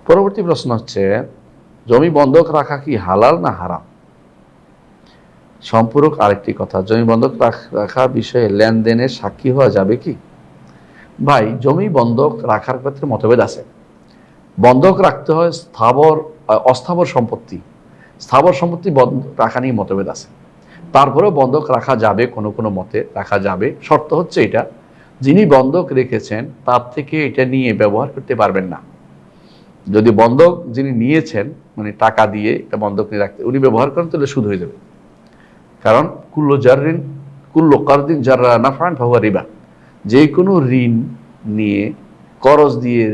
পরবর্তী প্রশ্ন হচ্ছে, জমি বন্ধক রাখা কি হালাল না হারাম? সম্পূরক আরেকটি কথা, জমি বন্ধক রাখার বিষয়ে লেনদেনের সাক্ষী হওয়া যাবে কি? ভাই, জমি বন্ধক রাখার ক্ষেত্রে মতভেদ আছে। বন্ধক রাখতে হয় অস্থাবর সম্পত্তি, স্থাবর সম্পত্তি রাখা নিয়ে মতভেদ আছে। তারপরেও বন্ধক রাখা যাবে, কোনো কোনো মতে রাখা যাবে। শর্ত হচ্ছে এটা, যিনি বন্ধক রেখেছেন তার থেকে এটা নিয়ে ব্যবহার করতে পারবেন না। যদি বন্ধক যিনি নিয়েছেন, মানে টাকা দিয়ে এটা বন্ধক নিয়ে রাখতে, উনি ব্যবহার করেন, তাহলে সুদ হয়ে যাবে। কারণ কুল্লু কারদিন জাররা নাফআন ফাহুয়া রিবা। যে কোনো ঋণ নিয়ে করজ দিয়ে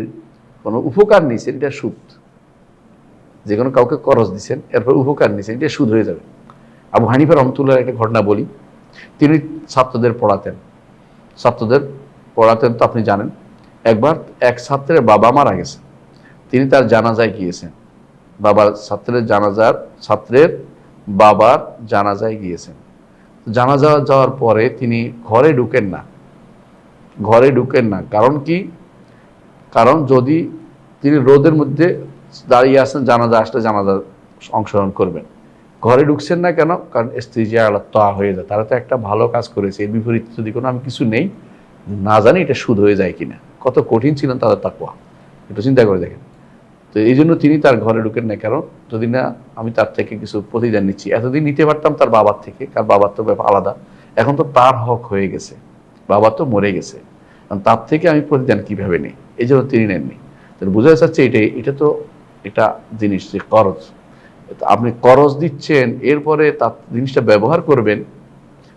কোনো উপকার নিয়েছেন, এটা সুদ। যে কোনো কাউকে করজ দিচ্ছেন, এরপর উপকার নিয়েছেন, এটা সুদ হয়ে যাবে। আবু হানিফা রহমতুল্লাহর একটা ঘটনা বলি। তিনি ছাত্রদের পড়াতেন তো আপনি জানেন। একবার এক ছাত্রের বাবা মারা গেছে, তিনি তার জানাজায় গিয়েছেন। ছাত্রের বাবার জানাজায় গিয়েছেন। জানাজা যাওয়ার পরে তিনি ঘরে ঢুকেন না। কারণ কি? কারণ যদি তিনি রোদের মধ্যে দাঁড়িয়ে আছেন, জানাজা আসলে জানাজা অংশগ্রহণ করবেন, ঘরে ঢুকছেন না কেন? কারণ স্ত্রী যে আলাদা হয়ে যায়, তারা তো একটা ভালো কাজ করেছে, এর বিপরীত যদি কোনো আমি কিছু নেই, না জানি এটা সুদ হয়ে যায় কিনা। কত কঠিন ছিলেন তাদের তাকওয়া, একটু চিন্তা করে দেখেন। তো এই জন্য তিনি তার ঘরে ঢুকেন না। কারণ যদি না আমি তার থেকে কিছু প্রতিদান নিচ্ছি, এতদিন নিতে পারতাম তার বাবার থেকে, কারণ বাবার তো ব্যাপার আলাদা, এখন তো তার হক হয়ে গেছে, বাবা তো মরে গেছে, তার থেকে আমি প্রতিদান কিভাবে নিই, এই জন্য তিনি নেননি। তো বোঝা যাচ্ছে এটা তো এটা জিনিস যে করজ, আপনি করজ দিচ্ছেন, এরপরে তার জিনিসটা ব্যবহার করবেন।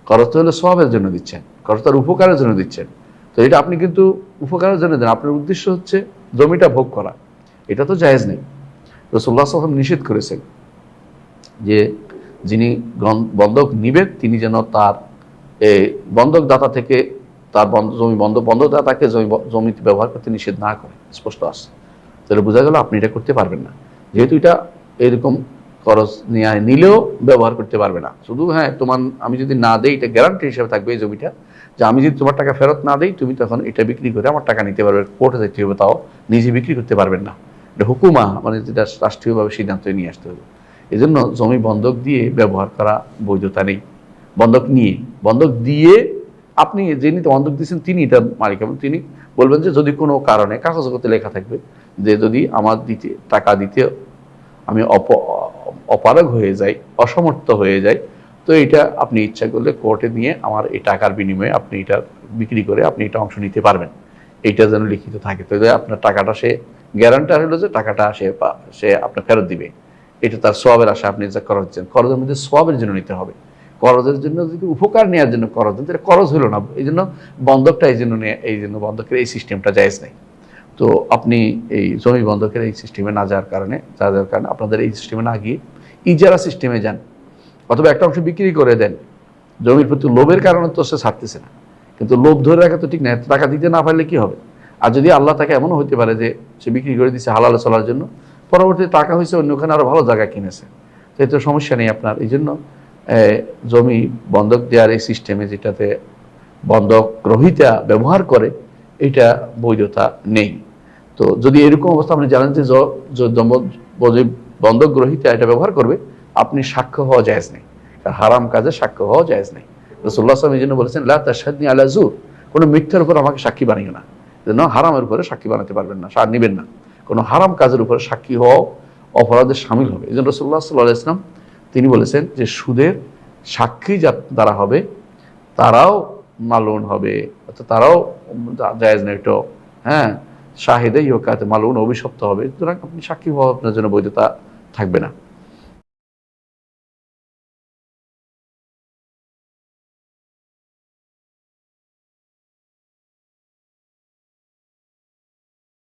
করজ তো হলে সওয়াবের জন্য দিচ্ছেন, করজ তার উপকারের জন্য দিচ্ছেন। তো এটা আপনি কিন্তু উপকারের জন্য দেন, আপনার উদ্দেশ্য হচ্ছে জমিটা ভোগ করা, এটা তো জায়েজ নেই। রাসূলুল্লাহ সাল্লাল্লাহু আলাইহি ওয়াসাল্লাম নিষেধ করেছেন যে যিনি বন্ধক নিবেন, তিনি যেন তার বন্ধকদাতা থেকে তার বন্ধকদাতাকে জমিতে ব্যবহার করতে নিষেধ না করে, স্পষ্ট আছে। তাহলে বোঝা গেল আপনি এটা করতে পারবেন না, যেহেতু এটা এরকম খরচ নিলেও ব্যবহার করতে পারবে না। শুধু হ্যাঁ, আমি যদি না দেই, এটা গ্যারান্টি হিসেবে থাকবে এই জমিটা, যে আমি যদি তোমার টাকা ফেরত না দিই, তুমি তখন এটা বিক্রি করে আমার টাকা নিতে পারবে। কোর্টে যেতে হবে, তাও নিজে বিক্রি করতে পারবেন না। এটা হুকুমা, মানে যেটা রাষ্ট্রীয়ভাবে সিদ্ধান্ত নিয়ে আসতে হবে। এই জন্য জমি বন্ধক দিয়ে ব্যবহার করা বৈধতা নেই। বন্ধক দিয়ে আপনি যিনি বন্ধক দিচ্ছেন তিনি এটার মালিক, এবং তিনি বলবেন যে যদি কোনো কারণে কাগজপত্রে লেখা থাকবে যে যদি আমার টাকা দিতে আমি অপারগ হয়ে যাই, অসমর্থ হয়ে যাই, তো এটা আপনি ইচ্ছা করলে কোর্টে নিয়ে আমার এই টাকার বিনিময়ে আপনি এটা বিক্রি করে আপনি এটা অংশ নিতে পারবেন, এইটা যেন লিখিত থাকে। তো আপনার টাকাটা সে গ্যারান্টার হলো যে টাকাটা সে আপনার ফেরত দিবে। এটা তার সওয়াবের আশা আপনি যা করজ দিচ্ছেন, করজের মধ্যে সওয়াবের জন্য নিতে হবে। করজের জন্য যদি উপকার নেওয়ার জন্য করজ দেন, তাহলে করজ হলো না। এই জন্য বন্ধকটা এই জন্য বন্ধকের এই সিস্টেমটা জায়েজ নেই। তো আপনি এই জমি বন্ধকের এই সিস্টেমে না যাওয়ার কারণে আপনাদের এই সিস্টেমে না গিয়ে ইজারা সিস্টেমে যান, অথবা একটা অংশ বিক্রি করে দেন। জমির প্রতি লোভের কারণে তো সে ছাড়তেছে না, কিন্তু লোভ ধরে রাখা তো ঠিক না। টাকা দিতে না পারলে কি হবে? আর যদি আল্লাহ তাকে এমনও হতে পারে যে সে বিক্রি করে দিচ্ছে হালালে চলার জন্য, পরবর্তীতে টাকা হয়েছে অন্যখানে আরো ভালো জায়গা কিনেছে, সেই তো সমস্যা নেই আপনার। এই জন্য জমি বন্ধক দেওয়ার এই সিস্টেমে, যেটাতে বন্ধক গ্রহীতা ব্যবহার করে, এটা বৈধতা নেই। তো যদি এরকম অবস্থা আপনি জানেন যে বন্ধক গ্রহীতা এটা ব্যবহার করবে, আপনি সাক্ষ্য হওয়া জায়েজ নেই, হারাম কাজে সাক্ষ্য হওয়া জায়েজ নেই। রাসূলুল্লাহ সাল্লাল্লাহু আলাইহি ওয়াসাল্লাম এই জন্য বলেছেন, লা তাশহাদনি আলা যুর, কোনো মিথ্যার উপর আমাকে সাক্ষী বানিও না। যেন হারামের উপরে সাক্ষী বানাতে পারবেন না, সার নিবেন না। কোনো হারাম কাজের উপরে সাক্ষী হওয়া অপরাধের শামিল হবে। এই জন্য রাসূলুল্লাহ সাল্লাল্লাহু আলাইহি ওয়াসাল্লাম তিনি বলেছেন যে সুদের সাক্ষী যারা হবে তারাও মালুন হবে, অর্থাৎ তারাও জায়েজ নেই। তো হ্যাঁ, শাহিদে ইউকাতে মালুন, অভিশপ্ত হবে। সুতরাং আপনি সাক্ষী হওয়া আপনার জন্য বৈধতা থাকবে না।